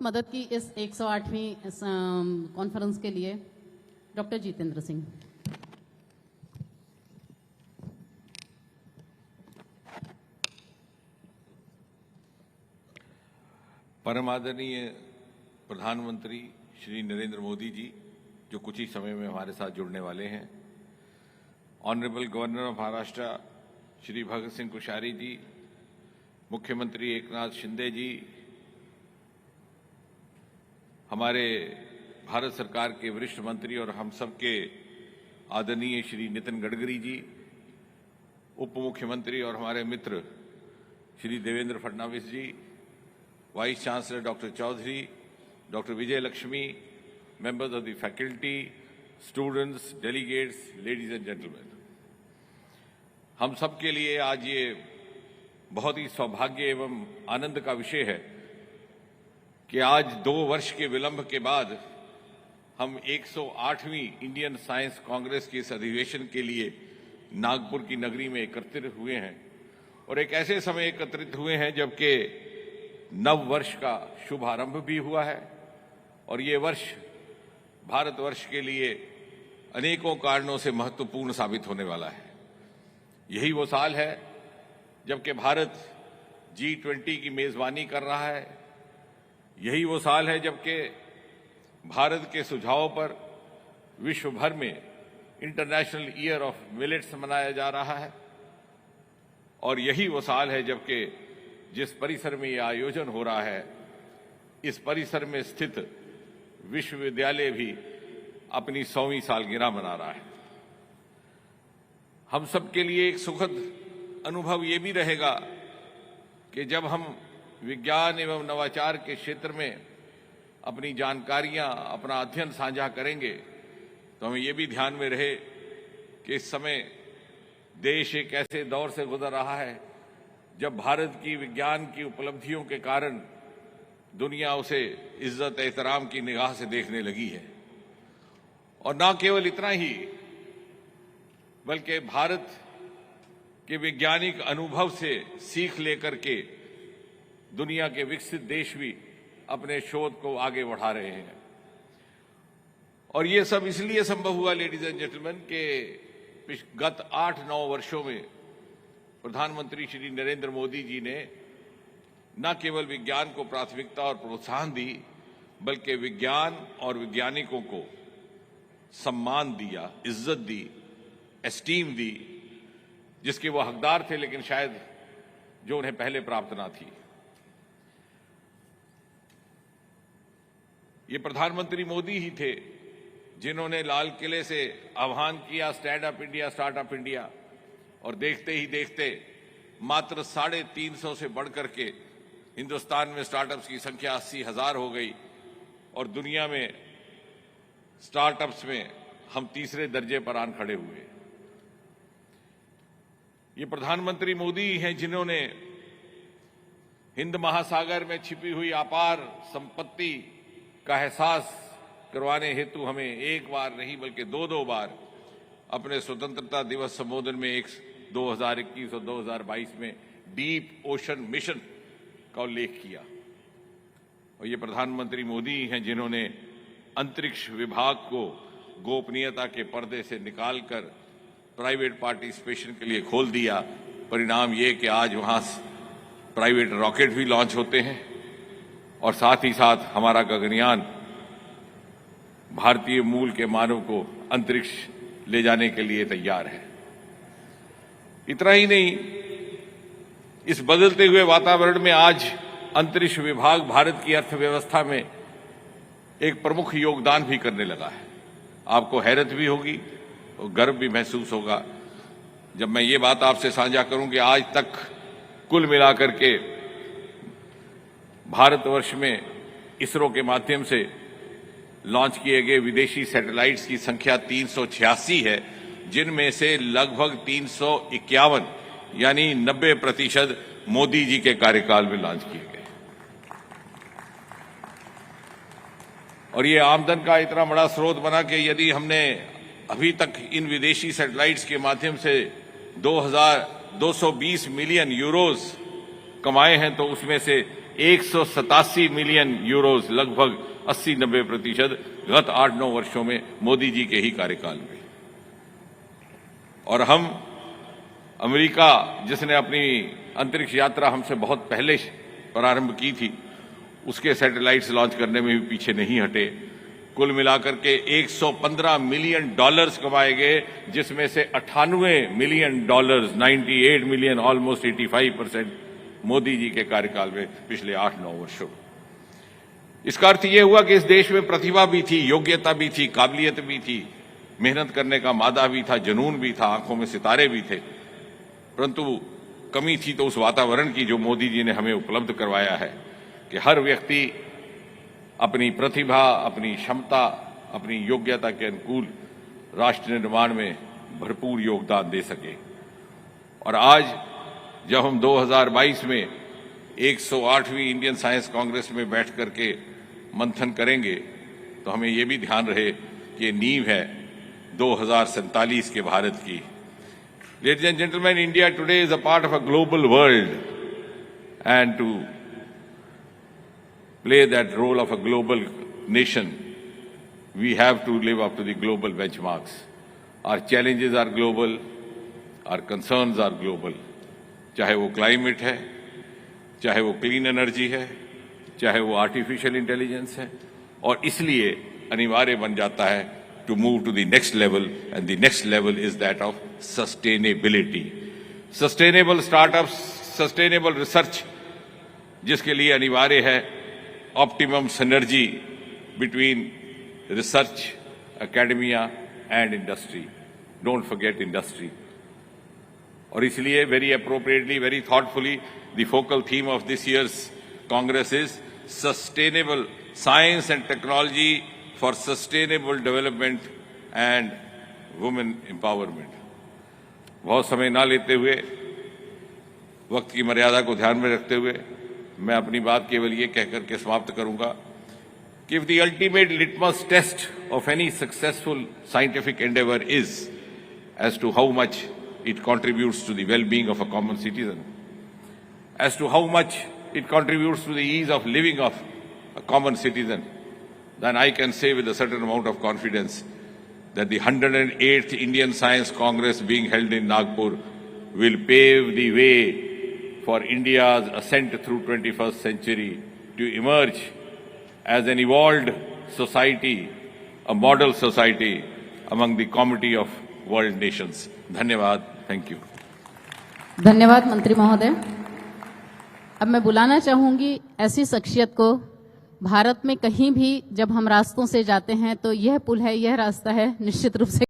मदद की इस 108वीं कॉन्फ्रेंस के लिए डॉक्टर जितेंद्र सिंह। परम आदरणीय प्रधानमंत्री श्री नरेंद्र मोदी जी, जो कुछ ही समय में हमारे साथ जुड़ने वाले हैं, honourable governor of Maharashtra Shri Bhagat Singh Koshyari ji, मुख्यमंत्री एकनाथ शिंदे जी, हमारे भारत सरकार के वरिष्ठ मंत्री और हम सबके आदरणीय श्री नितिन गडकरी जी, उप मुख्यमंत्री और हमारे मित्र Shri Devendra Fadnavis ji, vice chancellor doctor Chaudhary, doctor Vijay Lakshmi, members of the faculty, students, delegates, ladies and gentlemen, हम सब के लिए आज ये बहुत ही सौभाग्य एवं आनंद का विषय है कि आज 2 वर्ष के विलंब के बाद हम 108वीं इंडियन साइंस कांग्रेस के इस अधिवेशन के लिए नागपुर की नगरी में एकत्रित हुए हैं और एक ऐसे समय एकत्रित हुए हैं जबकि नव वर्ष का शुभ आरंभ भी हुआ है और ये वर्ष भारतवर्ष के लिए अनेकों कारणों से महत्वपूर्ण साबित होने वाला है। यही वो साल है जबकि भारत G20 की मेजबानी कर रहा है। यही वो साल है जबकि भारत के सुझाव पर विश्व भर में इंटरनेशनल ईयर ऑफ मिलेट्स मनाया जा रहा है और यही वो साल है जबकि जिस परिसर में यह आयोजन हो रहा है, इस परिसर में स्थित विश्वविद्यालय भी अपनी 100वीं सालगिरह मना रहा है। हम सबके लिए एक सुखद अनुभव ये भी रहेगा कि जब हम विज्ञान एवं नवाचार के क्षेत्र में अपनी जानकारियां, अपना अध्ययन साझा करेंगे तो हमें ये भी ध्यान में रहे कि इस समय देश एक ऐसे दौर से गुजर रहा है जब भारत की विज्ञान की उपलब्धियों के कारण दुनिया उसे इज्जत एहतराम की निगाह से देखने लगी है। और न केवल इतना ही बल्कि भारत के वैज्ञानिक अनुभव से सीख लेकर के दुनिया के विकसित देश भी अपने शोध को आगे बढ़ा रहे हैं। और ये सब इसलिए संभव हुआ लेडीज एंड जेंटलमैन कि गत 8-9 वर्षों में प्रधानमंत्री श्री नरेंद्र मोदी जी ने न केवल विज्ञान को प्राथमिकता और प्रोत्साहन दी बल्कि विज्ञान और वैज्ञानिकों को सम्मान दिया, इज्जत दी, एस्टीम दी, जिसके वो हकदार थे लेकिन शायद जो उन्हें पहले प्राप्त ना थी। ये प्रधानमंत्री मोदी ही थे जिन्होंने लाल किले से आह्वान किया stand up India, startup India, और देखते ही देखते मात्र 350 से बढ़कर के हिंदुस्तान में स्टार्टअप्स की संख्या 80,000 हो गई और दुनिया में स्टार्टअप्स में हम तीसरे दर्जे पर आन खड़े हुए। ये प्रधानमंत्री मोदी हैं जिन्होंने हिंद महासागर में छिपी हुई अपार संपत्ति का एहसास करवाने हेतु हमें एक बार नहीं बल्कि 2-2 बार अपने स्वतंत्रता दिवस संबोधन में 2021 और 2022 में डीप ओशन मिशन का उल्लेख किया। और ये प्रधानमंत्री मोदी हैं जिन्होंने अंतरिक्ष विभाग को गोपनीयता के पर्दे से निकालकर प्राइवेट पार्टिसिपेशन के लिए खोल दिया। परिणाम ये कि आज वहां प्राइवेट रॉकेट भी लॉन्च होते हैं और साथ ही साथ हमारा गगनयान भारतीय मूल के मानव को अंतरिक्ष ले जाने के लिए तैयार है। इतना ही नहीं, इस बदलते हुए वातावरण में आज अंतरिक्ष विभाग भारत की अर्थव्यवस्था में एक प्रमुख योगदान भी करने लगा है। आपको हैरत भी होगी और गर्व भी महसूस होगा जब मैं ये बात आपसे साझा करूं कि आज तक कुल मिलाकर के भारतवर्ष में इसरो के माध्यम से लॉन्च किए गए विदेशी सैटेलाइट्स की संख्या 386 है, जिनमें से लगभग 351 यानी 90% मोदी जी के कार्यकाल में लॉन्च किए गए। और ये आमदन का इतना बड़ा स्रोत बना कि यदि हमने अभी तक इन विदेशी सैटेलाइट्स के माध्यम से 220 मिलियन यूरोस कमाए हैं तो उसमें से 187 मिलियन यूरोस, लगभग 80-90% गत 8-9 वर्षों में मोदी जी के ही कार्यकाल में। और हम अमेरिका, जिसने अपनी अंतरिक्ष यात्रा हमसे बहुत पहले प्रारंभ की थी, उसके सैटेलाइट्स लॉन्च करने में भी पीछे नहीं हटे। कुल मिलाकर के $115 मिलियन कमाए गए, जिसमें से $98 million, 98 million, almost 85% Modi ji के कार्यकाल में पिछले 8-9 वर्षों। इसका अर्थ यह हुआ कि इस देश में प्रतिभा भी थी, योग्यता भी थी, काबिलियत भी थी, मेहनत करने का मादा भी था, जुनून भी था, आंखों में सितारे भी थे। परंतु कमी थी तो उस वातावरण की जो मोदी जी ने हमें उपलब्ध करवाया है कि हर व्यक्ति अपनी प्रतिभा, अपनी क्षमता, अपनी योग्यता के अनुकूल राष्ट्र निर्माण में भरपूर योगदान दे सके। और आज जब हम 2022 में 108वीं इंडियन साइंस कांग्रेस में बैठ करके मंथन करेंगे तो हमें ये भी ध्यान रहे कि नींव है 2047 के भारत की। Ladies and gentlemen, India today is a part of a global world, and to play that role of a global nation, we have to live up to the global benchmarks. Our challenges are global, our concerns are global. चाहे वो climate है, चाहे वो clean energy है, चाहे वो artificial intelligence है, और इसलिए अनिवार्य बन जाता है to move to the next level, and the next level is that of sustainability. Sustainable startups, sustainable research, जिसके लिए अनिवार्य है optimum synergy between research, academia and industry. Don't forget industry. और इसलिए very appropriately, very thoughtfully, the focal theme of this year's Congress is sustainable science and technology for sustainable development and women empowerment. बहुत समय ना लेते हुए, वक्त की मर्यादा को ध्यान में रखते हुए मैं अपनी बात केवल ये कहकर के समाप्त करूंगा कि if the ultimate litmus test of any successful scientific endeavor is as to how much it contributes to the well-being of a common citizen, as to how much it contributes to the ease of living of a common citizen, then I can say with a certain amount of confidence that the 108th Indian Science Congress being held in Nagpur will pave the way for India's ascent through 21st century to emerge as an evolved society, a model society among the comity of world nations. धन्यवाद. Thank you. धन्यवाद मंत्री महोदय। अब मैं बुलाना चाहूंगी ऐसी शख्सियत को, भारत में कहीं भी जब हम रास्तों से जाते हैं तो यह पुल है, यह रास्ता है, निश्चित रूप से